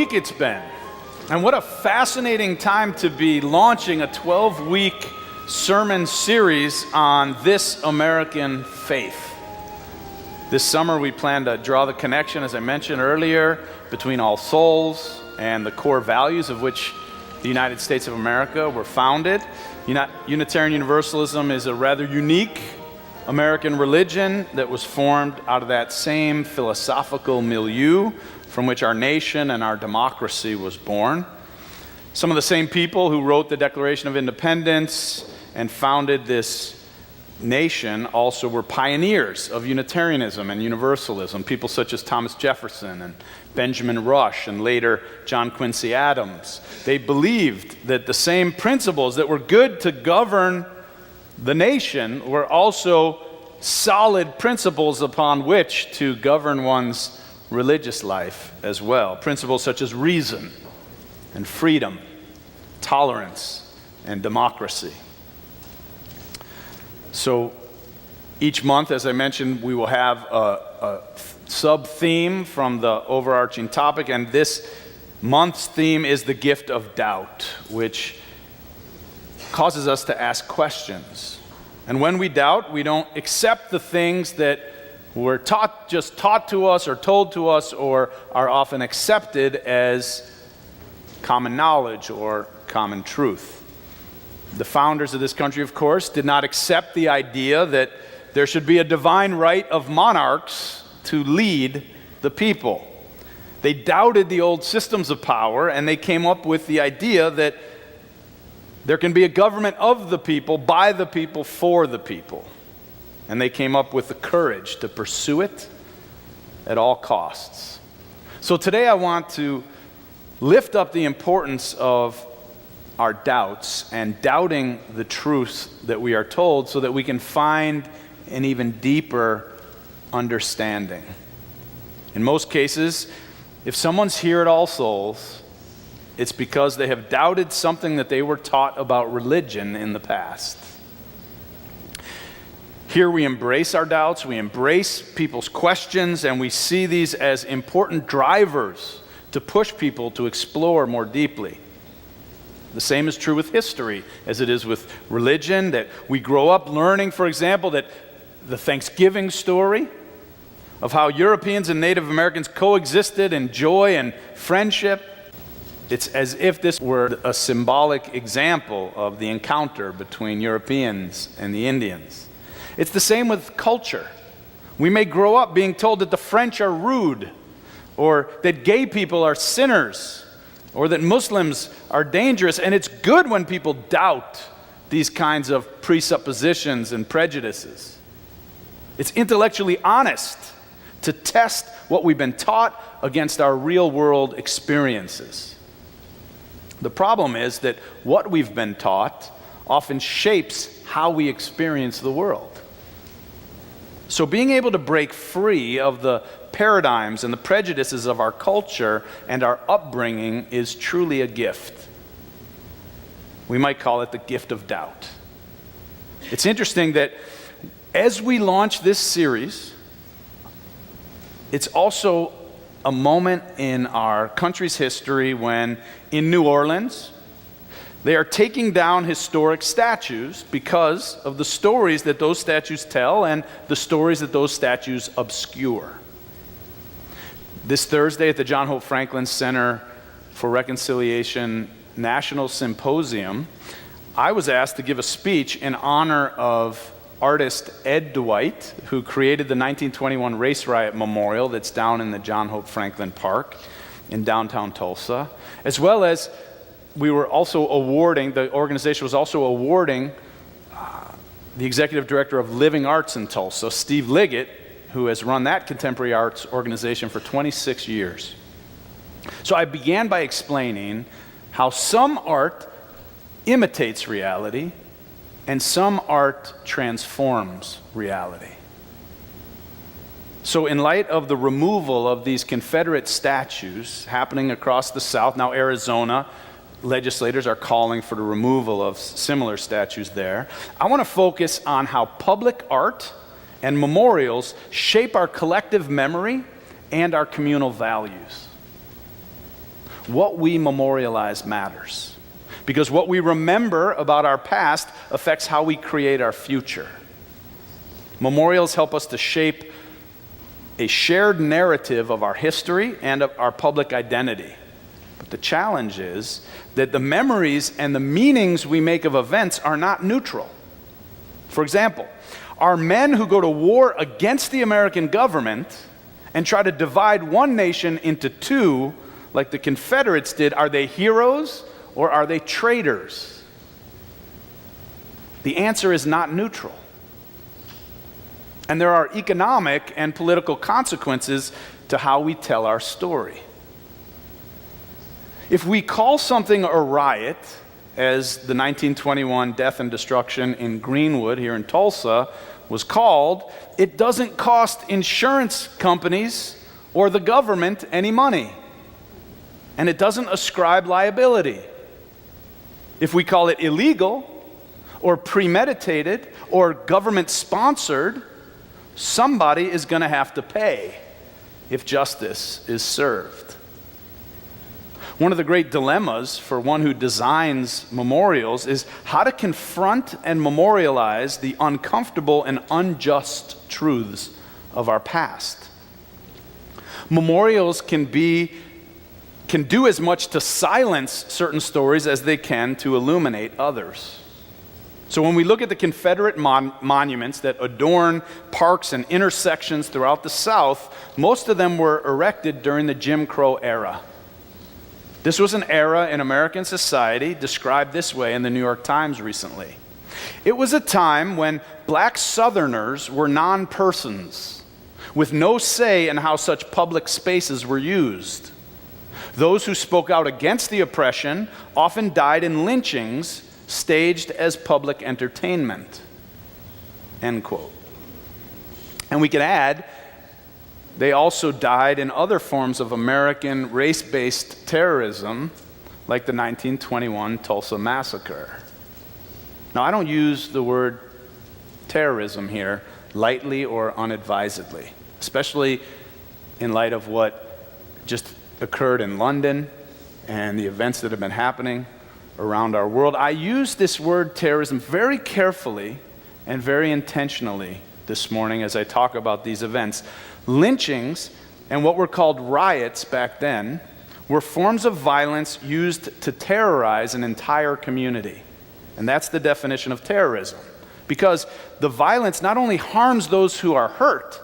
week it's been. And what a fascinating time to be launching a 12-week sermon series on this American faith. This summer we plan to draw the connection, as I mentioned earlier, between All Souls and the core values of which the United States of America were founded. Unitarian Universalism is a rather unique American religion that was formed out of that same philosophical milieu from which our nation and our democracy was born. Some of the same people who wrote the Declaration of Independence and founded this nation also were pioneers of Unitarianism and Universalism, people such as Thomas Jefferson and Benjamin Rush and later John Quincy Adams. They believed that the same principles that were good to govern the nation were also solid principles upon which to govern one's religious life as well. Principles such as reason and freedom, tolerance and democracy. So each month, as I mentioned, we will have a sub-theme from the overarching topic, and this month's theme is the gift of doubt, which causes us to ask questions. And when we doubt, we don't accept the things that were taught to us or told to us or are often accepted as common knowledge or common truth. The founders of this country, of course, did not accept the idea that there should be a divine right of monarchs to lead the people. They doubted the old systems of power, and they came up with the idea that there can be a government of the people, by the people, for the people. And they came up with the courage to pursue it at all costs. So today I want to lift up the importance of our doubts and doubting the truths that we are told so that we can find an even deeper understanding. In most cases, if someone's here at All Souls, it's because they have doubted something that they were taught about religion in the past. Here we embrace our doubts, we embrace people's questions, and we see these as important drivers to push people to explore more deeply. The same is true with history as it is with religion, that we grow up learning, for example, that the Thanksgiving story of how Europeans and Native Americans coexisted in joy and friendship. It's as if this were a symbolic example of the encounter between Europeans and the Indians. It's the same with culture. We may grow up being told that the French are rude, or that gay people are sinners, or that Muslims are dangerous, and it's good when people doubt these kinds of presuppositions and prejudices. It's intellectually honest to test what we've been taught against our real-world experiences. The problem is that what we've been taught often shapes how we experience the world. So being able to break free of the paradigms and the prejudices of our culture and our upbringing is truly a gift. We might call it the gift of doubt. It's interesting that as we launch this series, it's also a moment in our country's history when, in New Orleans, they are taking down historic statues because of the stories that those statues tell and the stories that those statues obscure. This Thursday at the John Hope Franklin Center for Reconciliation National Symposium, I was asked to give a speech in honor of artist Ed Dwight, who created the 1921 Race Riot Memorial that's down in the John Hope Franklin Park in downtown Tulsa, as well as the organization was also awarding the executive director of Living Arts in Tulsa, Steve Liggett, who has run that contemporary arts organization for 26 years. So I began by explaining how some art imitates reality and some art transforms reality. So in light of the removal of these Confederate statues happening across the South, now Arizona, legislators are calling for the removal of similar statues there. I want to focus on how public art and memorials shape our collective memory and our communal values. What we memorialize matters, because what we remember about our past affects how we create our future. Memorials help us to shape a shared narrative of our history and of our public identity. But the challenge is that the memories and the meanings we make of events are not neutral. For example, are men who go to war against the American government and try to divide one nation into two, like the Confederates did, are they heroes or are they traitors? The answer is not neutral. And there are economic and political consequences to how we tell our story. If we call something a riot, as the 1921 death and destruction in Greenwood here in Tulsa was called, it doesn't cost insurance companies or the government any money. And it doesn't ascribe liability. If we call it illegal or premeditated or government-sponsored, somebody is going to have to pay if justice is served. One of the great dilemmas for one who designs memorials is how to confront and memorialize the uncomfortable and unjust truths of our past. Memorials can do as much to silence certain stories as they can to illuminate others. So when we look at the Confederate monuments that adorn parks and intersections throughout the South, most of them were erected during the Jim Crow era. This was an era in American society described this way in the New York Times recently. It was a time when black Southerners were non-persons, with no say in how such public spaces were used. Those who spoke out against the oppression often died in lynchings staged as public entertainment. End quote. And we could add, they also died in other forms of American race-based terrorism, like the 1921 Tulsa massacre. Now, I don't use the word terrorism here lightly or unadvisedly, especially in light of what just occurred in London and the events that have been happening around our world. I use this word terrorism very carefully and very intentionally this morning as I talk about these events. Lynchings and what were called riots back then were forms of violence used to terrorize an entire community. And that's the definition of terrorism. Because the violence not only harms those who are hurt,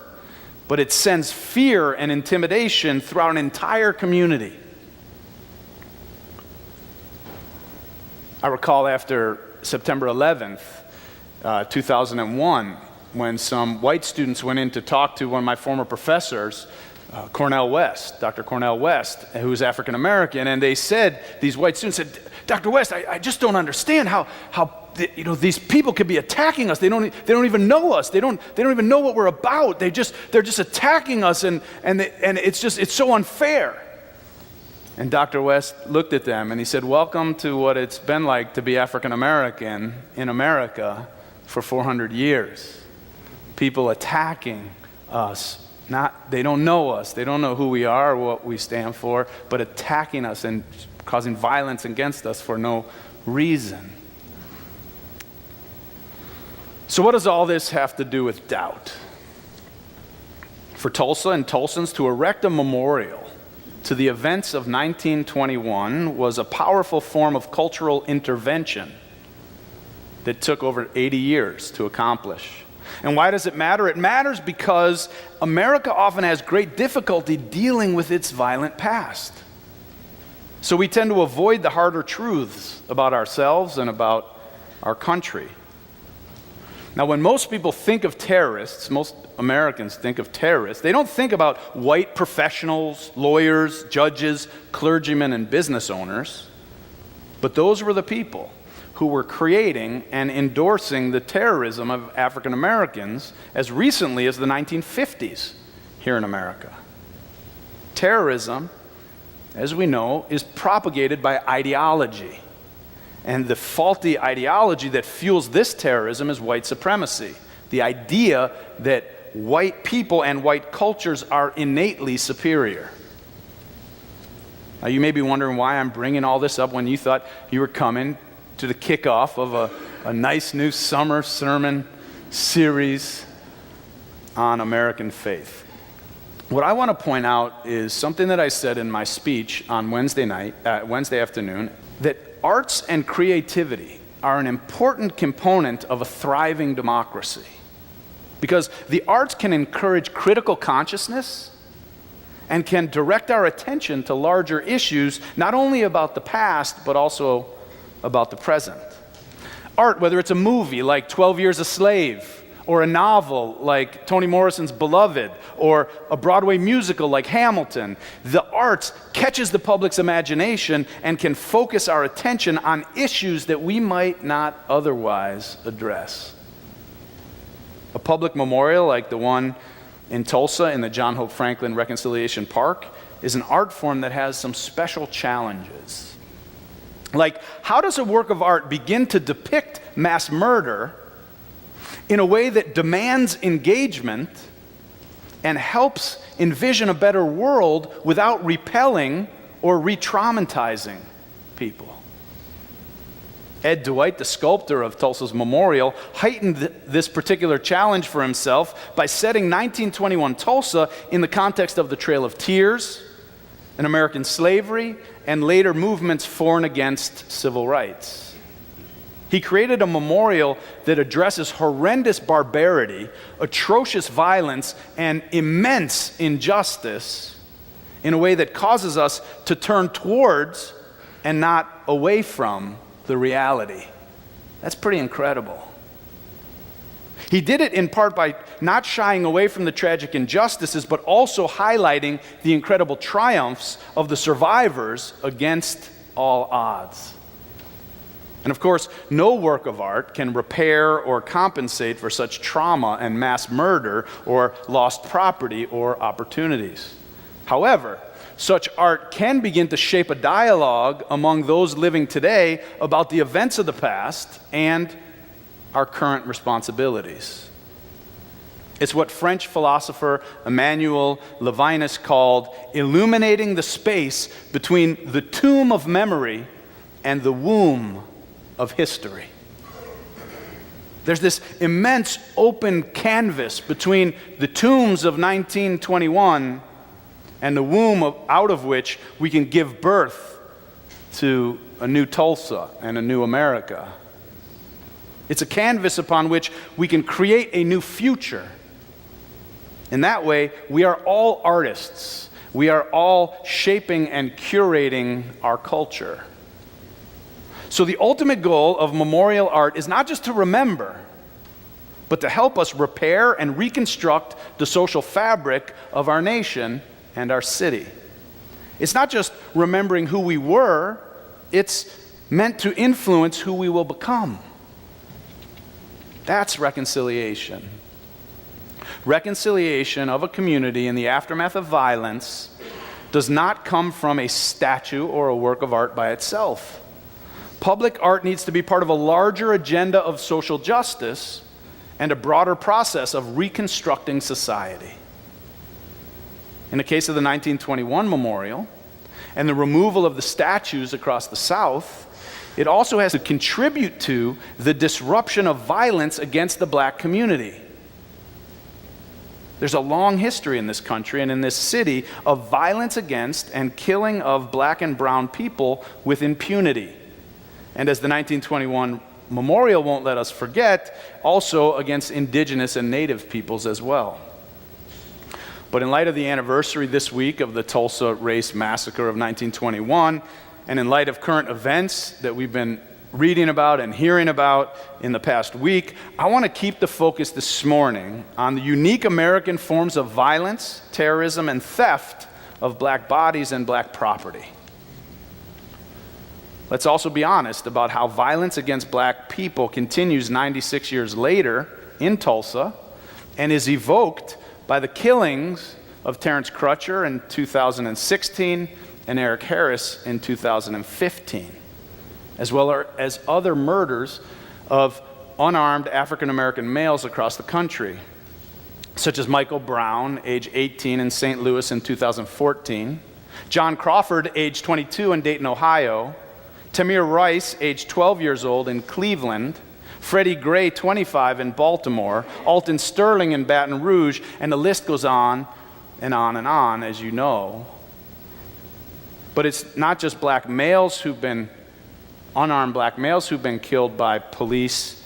but it sends fear and intimidation throughout an entire community. I recall after September 11th, 2001, when some white students went in to talk to one of my former professors, Cornell West, Dr. Cornell West, who was African American, and they said, these white students said, Dr. West, I just don't understand how these people could be attacking us. They don't even know us. They don't even know what we're about. They're just attacking us, and it's so unfair. And Dr. West looked at them and he said, welcome to what it's been like to be African American in America for 400 years. People attacking us. They don't know us. They don't know who we are or what we stand for, but attacking us and causing violence against us for no reason. So what does all this have to do with doubt? For Tulsa and Tulsans to erect a memorial to the events of 1921 was a powerful form of cultural intervention that took over 80 years to accomplish. And why does it matter? It matters because America often has great difficulty dealing with its violent past. So we tend to avoid the harder truths about ourselves and about our country. Now, when most people think of terrorists, most Americans think of terrorists, they don't think about white professionals, lawyers, judges, clergymen, and business owners. But those were the people who were creating and endorsing the terrorism of African Americans as recently as the 1950s here in America. Terrorism, as we know, is propagated by ideology. And the faulty ideology that fuels this terrorism is white supremacy. The idea that white people and white cultures are innately superior. Now, you may be wondering why I'm bringing all this up when you thought you were coming to the kickoff of a nice new summer sermon series on American faith. What I want to point out is something that I said in my speech on Wednesday afternoon, that arts and creativity are an important component of a thriving democracy. Because the arts can encourage critical consciousness and can direct our attention to larger issues, not only about the past, but also about the present. Art, whether it's a movie like 12 Years a Slave, or a novel like Toni Morrison's Beloved, or a Broadway musical like Hamilton, the arts catches the public's imagination and can focus our attention on issues that we might not otherwise address. A public memorial like the one in Tulsa in the John Hope Franklin Reconciliation Park is an art form that has some special challenges. Like, how does a work of art begin to depict mass murder in a way that demands engagement and helps envision a better world without repelling or re-traumatizing people? Ed Dwight, the sculptor of Tulsa's memorial, heightened this particular challenge for himself by setting 1921 Tulsa in the context of the Trail of Tears, and American slavery, and later movements for and against civil rights. He created a memorial that addresses horrendous barbarity, atrocious violence, and immense injustice in a way that causes us to turn towards and not away from the reality. That's pretty incredible. He did it in part by not shying away from the tragic injustices, but also highlighting the incredible triumphs of the survivors against all odds. And of course, no work of art can repair or compensate for such trauma and mass murder or lost property or opportunities. However, such art can begin to shape a dialogue among those living today about the events of the past and our current responsibilities. It's what French philosopher Emmanuel Levinas called illuminating the space between the tomb of memory and the womb of history. There's this immense open canvas between the tombs of 1921 and the womb out of which we can give birth to a new Tulsa and a new America. It's a canvas upon which we can create a new future. In that way, we are all artists. We are all shaping and curating our culture. So the ultimate goal of memorial art is not just to remember, but to help us repair and reconstruct the social fabric of our nation and our city. It's not just remembering who we were, it's meant to influence who we will become. That's reconciliation. Reconciliation of a community in the aftermath of violence does not come from a statue or a work of art by itself. Public art needs to be part of a larger agenda of social justice and a broader process of reconstructing society. In the case of the 1921 memorial and the removal of the statues across the South, it also has to contribute to the disruption of violence against the black community. There's a long history in this country and in this city of violence against and killing of black and brown people with impunity. And as the 1921 memorial won't let us forget, also against indigenous and native peoples as well. But in light of the anniversary this week of the Tulsa Race Massacre of 1921, and in light of current events that we've been reading about and hearing about in the past week, I want to keep the focus this morning on the unique American forms of violence, terrorism, and theft of black bodies and black property. Let's also be honest about how violence against black people continues 96 years later in Tulsa and is evoked by the killings of Terrence Crutcher in 2016 and Eric Harris in 2015, as well as other murders of unarmed African American males across the country, such as Michael Brown, age 18 in St. Louis in 2014, John Crawford, age 22 in Dayton, Ohio. Tamir Rice, age 12 years old in Cleveland. Freddie Gray, 25 in Baltimore. Alton Sterling in Baton Rouge. And the list goes on and on and on, as you know. But it's not just unarmed black males who've been killed by police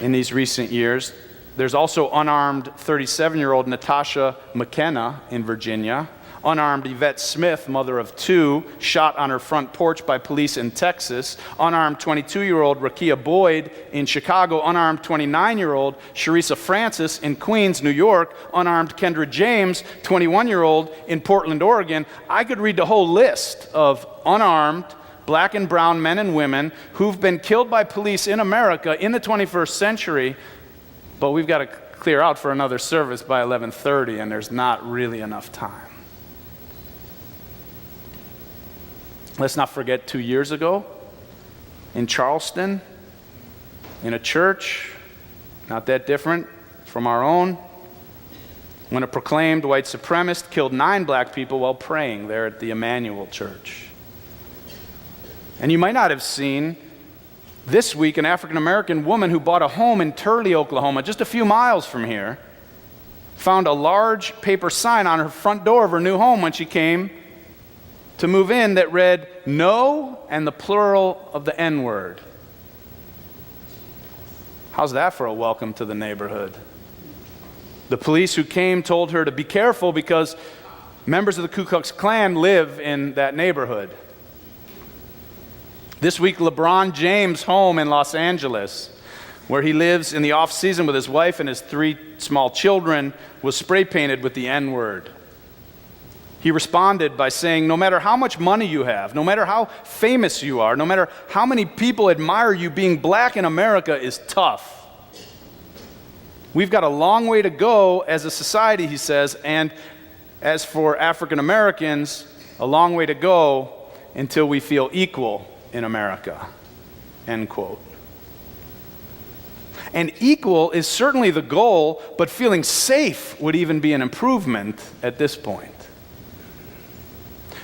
in these recent years. There's also unarmed 37-year-old Natasha McKenna in Virginia. Unarmed Yvette Smith, mother of two, shot on her front porch by police in Texas. Unarmed 22-year-old Rakia Boyd in Chicago. Unarmed 29-year-old Sharissa Francis in Queens, New York. Unarmed Kendra James, 21-year-old in Portland, Oregon. I could read the whole list of unarmed black and brown men and women who've been killed by police in America in the 21st century, but we've got to clear out for another service by 11:30, and there's not really enough time. Let's not forget 2 years ago in Charleston, in a church, not that different from our own, when a proclaimed white supremacist killed 9 black people while praying there at the Emmanuel Church. And you might not have seen this week an African-American woman who bought a home in Turley, Oklahoma, just a few miles from here, found a large paper sign on her front door of her new home when she came to move in that read, "No," and the plural of the N-word. How's that for a welcome to the neighborhood? The police who came told her to be careful because members of the Ku Klux Klan live in that neighborhood. This week, LeBron James' home in Los Angeles, where he lives in the off-season with his wife and his 3 small children, was spray painted with the N-word. He responded by saying, no matter how much money you have, no matter how famous you are, no matter how many people admire you, being black in America is tough. We've got a long way to go as a society, he says, and as for African Americans, a long way to go until we feel equal in America, end quote. And equal is certainly the goal, but feeling safe would even be an improvement at this point.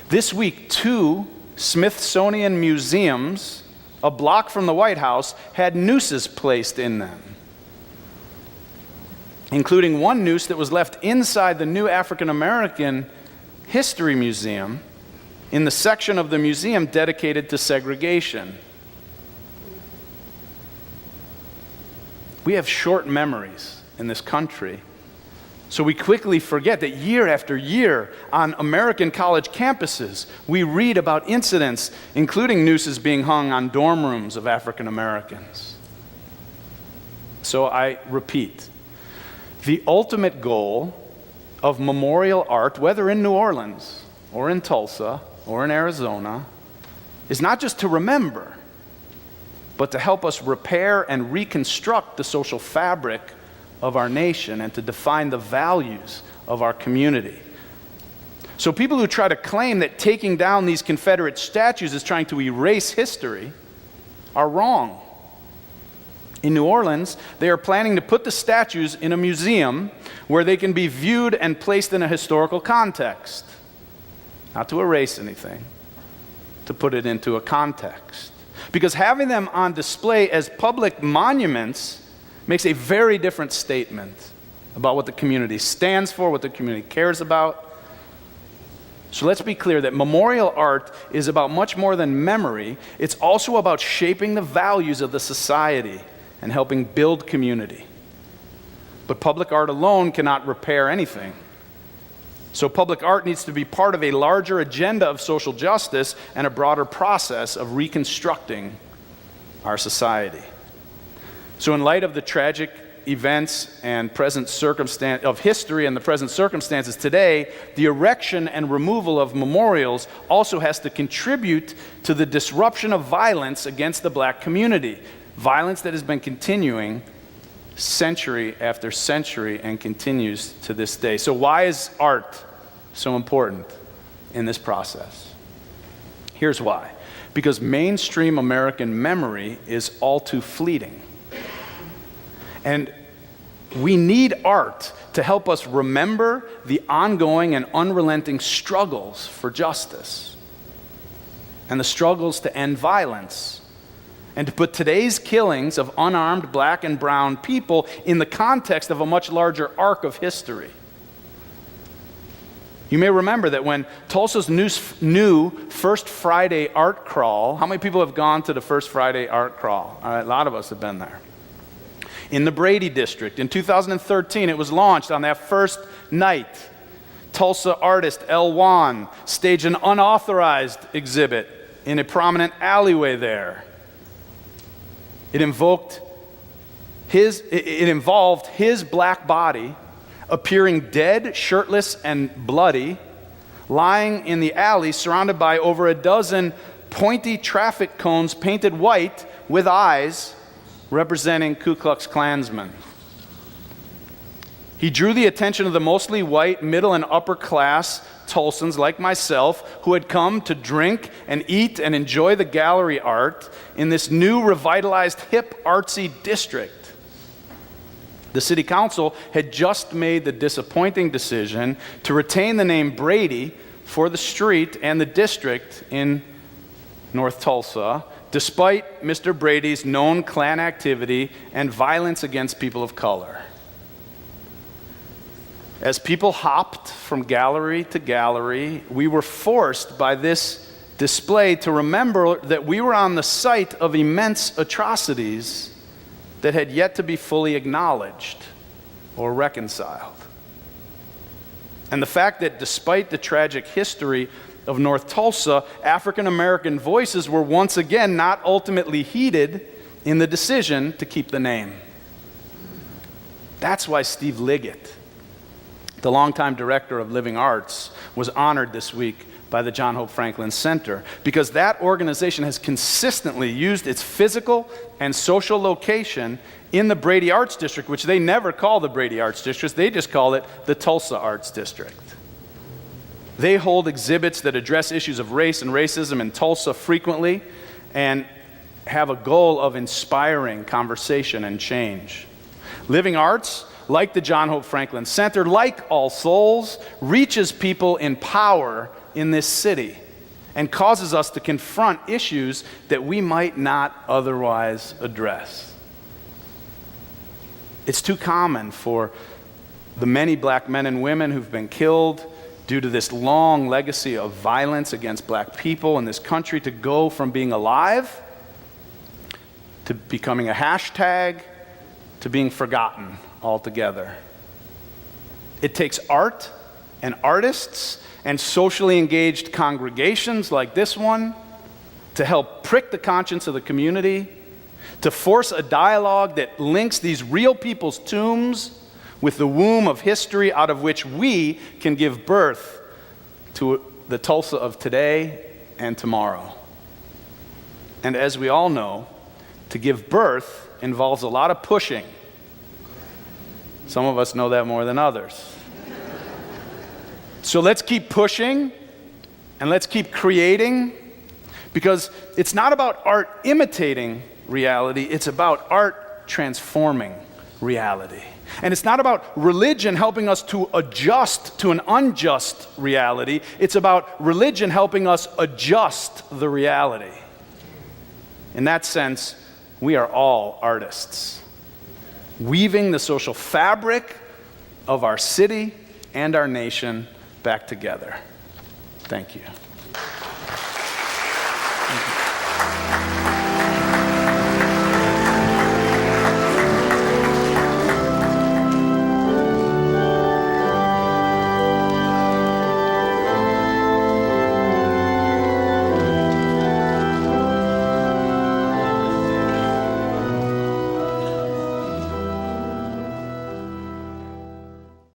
This week, 2 Smithsonian museums, a block from the White House, had nooses placed in them, including one noose that was left inside the new African American History Museum in the section of the museum dedicated to segregation. We have short memories in this country, so we quickly forget that year after year on American college campuses, we read about incidents, including nooses being hung on dorm rooms of African Americans. So I repeat, the ultimate goal of memorial art, whether in New Orleans or in Tulsa or in Arizona, is not just to remember, but to help us repair and reconstruct the social fabric of our nation and to define the values of our community. So people who try to claim that taking down these Confederate statues is trying to erase history are wrong. In New Orleans, they are planning to put the statues in a museum where they can be viewed and placed in a historical context. Not to erase anything, to put it into a context. Because having them on display as public monuments makes a very different statement about what the community stands for, what the community cares about. So let's be clear that memorial art is about much more than memory. It's also about shaping the values of the society and helping build community. But public art alone cannot repair anything. So public art needs to be part of a larger agenda of social justice and a broader process of reconstructing our society. So in light of the tragic events and present circumstance of history and the present circumstances today, the erection and removal of memorials also has to contribute to the disruption of violence against the black community. Violence that has been continuing century after century and continues to this day. So why is art so important in this process? Here's why. Because mainstream American memory is all too fleeting. And we need art to help us remember the ongoing and unrelenting struggles for justice and the struggles to end violence, and to put today's killings of unarmed black and brown people in the context of a much larger arc of history. You may remember that when Tulsa's new First Friday art crawl, how many people have gone to the First Friday art crawl? All right, a lot of us have been there. In the Brady District, in 2013, it was launched on that first night. Tulsa artist El Juan staged an unauthorized exhibit in a prominent alleyway there. It involved his black body appearing dead, shirtless, and bloody, lying in the alley surrounded by over a dozen pointy traffic cones painted white with eyes representing Ku Klux Klansmen. He drew the attention of the mostly white, middle and upper class Tulsans like myself who had come to drink and eat and enjoy the gallery art in this new revitalized hip artsy district. The city council had just made the disappointing decision to retain the name Brady for the street and the district in North Tulsa, despite Mr. Brady's known Klan activity and violence against people of color. As people hopped from gallery to gallery, we were forced by this display to remember that we were on the site of immense atrocities that had yet to be fully acknowledged or reconciled. And the fact that despite the tragic history of North Tulsa, African American voices were once again not ultimately heeded in the decision to keep the name. That's why Steve Liggett, the longtime director of Living Arts, was honored this week by the John Hope Franklin Center, because that organization has consistently used its physical and social location in the Brady Arts District, which they never call the Brady Arts District, they just call it the Tulsa Arts District. They hold exhibits that address issues of race and racism in Tulsa frequently and have a goal of inspiring conversation and change. Living Arts, like the John Hope Franklin Center, like All Souls, reaches people in power in this city and causes us to confront issues that we might not otherwise address. It's too common for the many black men and women who've been killed due to this long legacy of violence against black people in this country to go from being alive to becoming a hashtag to being forgotten altogether. It takes art and artists and socially engaged congregations like this one to help prick the conscience of the community, to force a dialogue that links these real people's tombs with the womb of history out of which we can give birth to the Tulsa of today and tomorrow. And as we all know, to give birth involves a lot of pushing. Some of us know that more than others. So let's keep pushing and let's keep creating, because it's not about art imitating reality, it's about art transforming reality. And it's not about religion helping us to adjust to an unjust reality, it's about religion helping us adjust the reality. In that sense, we are all artists, weaving the social fabric of our city and our nation back together. Thank you.